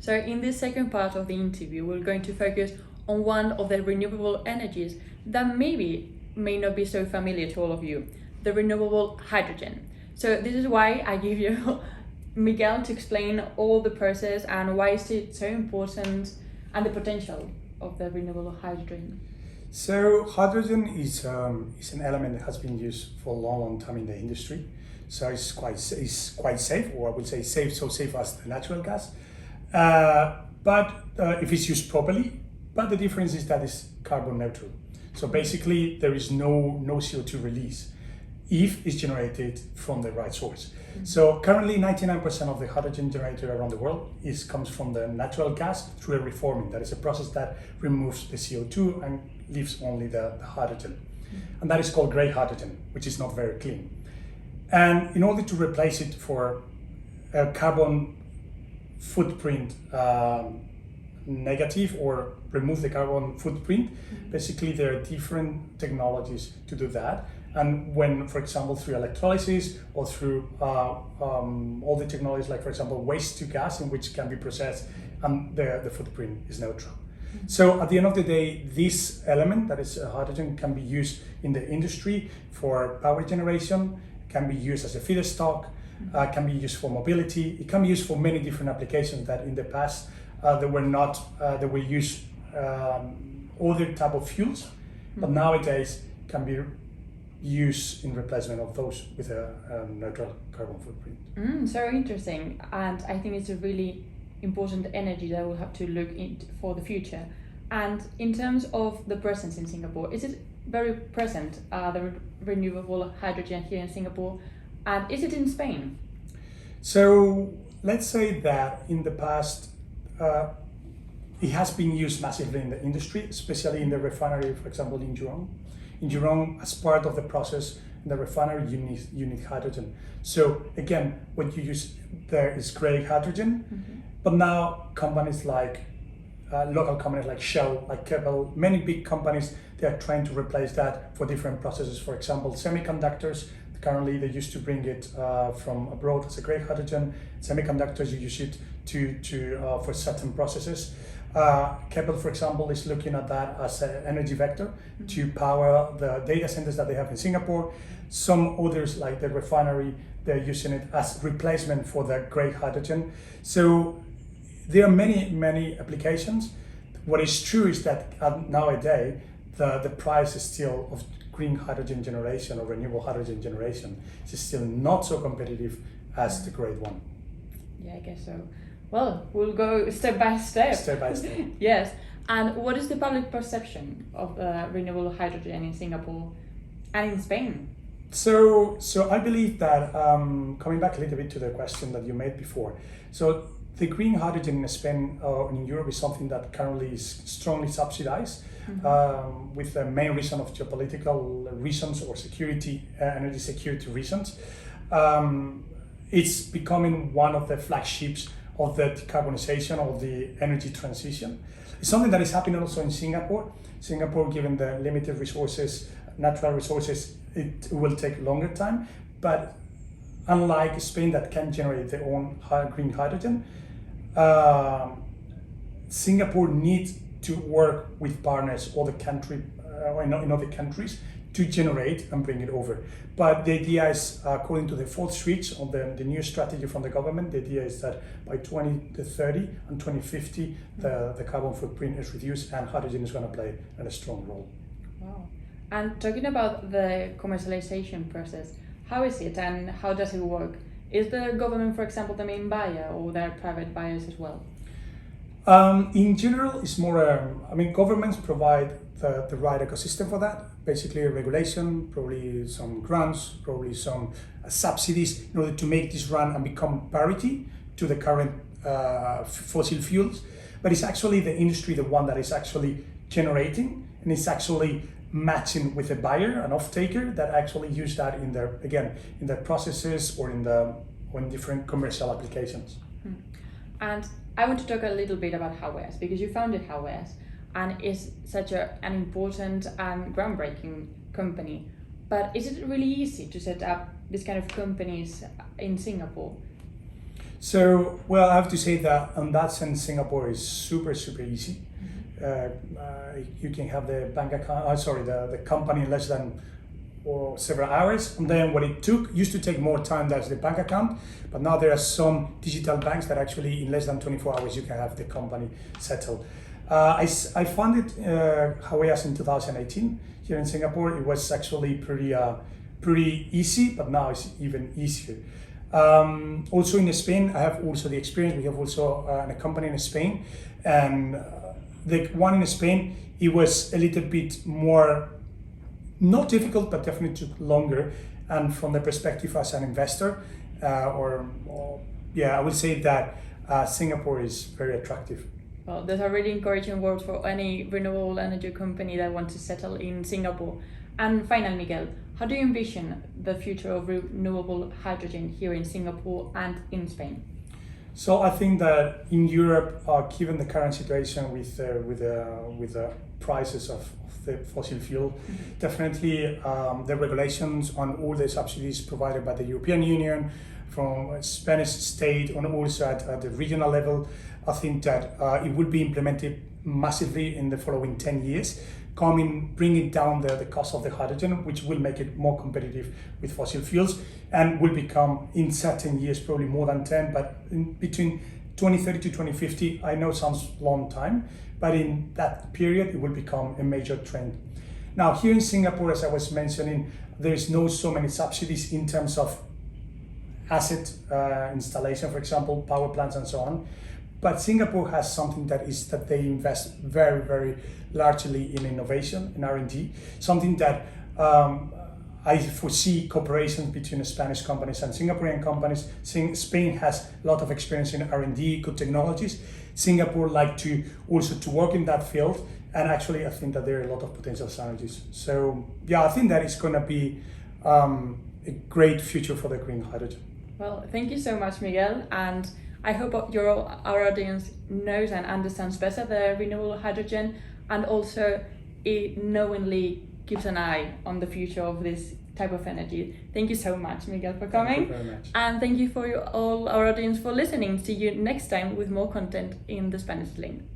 So in this second part of the interview, we're going to focus on one of the renewable energies that may not be so familiar to all of you, the renewable hydrogen. So this is why I give you Miguel to explain all the process and why is it so important and the potential of the renewable hydrogen. So hydrogen is an element that has been used for a long time in the industry. So it's quite safe, or I would say safe, so safe as the natural gas. But if it's used properly, but the difference is that it's carbon neutral. So basically there is no CO2 release if it's generated from the right source. Mm-hmm. So currently 99% of the hydrogen generated around the world comes from the natural gas through a reforming. That is a process that removes the CO2 and leaves only the hydrogen. Mm-hmm. And that is called grey hydrogen, which is not very clean. And in order to replace it for a carbon footprint negative or remove the carbon footprint, basically there are different technologies to do that. And when, for example, through electrolysis or through all the technologies like, for example, waste to gas, in which can be processed, and the footprint is neutral. So at the end of the day, this element, that is hydrogen, can be used in the industry for power generation, can be used as a feedstock, can be used for mobility. It can be used for many different applications that in the past they were used other type of fuels, but nowadays can be used in replacement of those with a neutral carbon footprint. So interesting, and I think it's a really important energy that we'll have to look into for the future. And in terms of the presence in Singapore, is it very present, the renewable hydrogen here in Singapore, and is it in Spain? So let's say that in the past it has been used massively in the industry, especially in the refinery, for example, in Jurong. In Jurong, as part of the process in the refinery, you need hydrogen. So again, what you use there is grey hydrogen, but now companies like local companies like Shell, like Keppel, many big companies, they are trying to replace that for different processes. For example, semiconductors, currently they used to bring it from abroad as a grey hydrogen. Semiconductors, you use it for certain processes. Keppel, for example, is looking at that as an energy vector to power the data centers that they have in Singapore. Some others, like the refinery, they're using it as replacement for the grey hydrogen. So there are many applications. What is true is that nowadays the price is still of green hydrogen generation or renewable hydrogen generation is still not so competitive as the grey one. Yeah, I guess so. Well, we'll go step by step. Step by step. Yes. And what is the public perception of renewable hydrogen in Singapore and in Spain? So I believe that, coming back a little bit to the question that you made before, so the green hydrogen in Spain or in Europe is something that currently is strongly subsidized, with the main reason of geopolitical reasons or energy security reasons. It's becoming one of the flagships of the decarbonization of the energy transition. It's something that is happening also in Singapore. Singapore, given the limited resources, natural resources, it will take longer time. But unlike Spain that can generate their own green hydrogen, Singapore needs to work with partners or in other countries to generate and bring it over. But the idea is, according to the fourth switch of the new strategy from the government, the idea is that by 2030 and 2050, the carbon footprint is reduced and hydrogen is going to play a strong role. Wow. And talking about the commercialization process, how is it and how does it work? Is the government, for example, the main buyer, or there are private buyers as well? In general, it's more, governments provide the right ecosystem for that. Basically a regulation, probably some grants, probably some subsidies in order to make this run and become parity to the current fossil fuels. But it's actually the industry, the one that is actually generating, and it's actually matching with a buyer, an off-taker, that actually use that in their processes or in different commercial applications. And I want to talk a little bit about HAWEAS, because you founded HAWEAS and is such an important and groundbreaking company. But is it really easy to set up this kind of companies in Singapore? So, well, I have to say that on that sense, Singapore is super, super easy. You can have the bank account, the company in less than several hours. And then what it used to take more time, that's the bank account. But now there are some digital banks that actually in less than 24 hours, you can have the company settled. I founded HAWEAS in 2018 here in Singapore. It was actually pretty easy, but now it's even easier. Also in Spain, I have also the experience. We have also a company in Spain, and the one in Spain, it was a little bit more, not difficult, but definitely took longer. And from the perspective as an investor, I would say that Singapore is very attractive. Well, those are really encouraging words for any renewable energy company that wants to settle in Singapore. And finally, Miguel, how do you envision the future of renewable hydrogen here in Singapore and in Spain? So I think that in Europe, given the current situation with the prices of the fossil fuel, definitely the regulations on all the subsidies provided by the European Union, from Spanish state, and also at the regional level, I think that it will be implemented massively in the following 10 years, bringing down the cost of the hydrogen, which will make it more competitive with fossil fuels, and will become in certain years, probably more than 10, but in between 2030 to 2050, I know sounds long time, but in that period, it will become a major trend. Now, here in Singapore, as I was mentioning, there is no so many subsidies in terms of asset installation, for example, power plants and so on. But Singapore has something that they invest very, very largely in innovation, in R&D, something that I foresee cooperation between the Spanish companies and Singaporean companies. Spain has a lot of experience in R&D, good technologies. Singapore like to work in that field, and actually I think that there are a lot of potential synergies. So yeah, I think that it's going to be a great future for the green hydrogen. Well, thank you so much, Miguel, and I hope our audience knows and understands better the renewable hydrogen, and also it knowingly keeps an eye on the future of this type of energy. Thank you so much, Miguel, for coming. Thank you very much. And thank you for all our audience for listening. See you next time with more content in the Spanish Sling.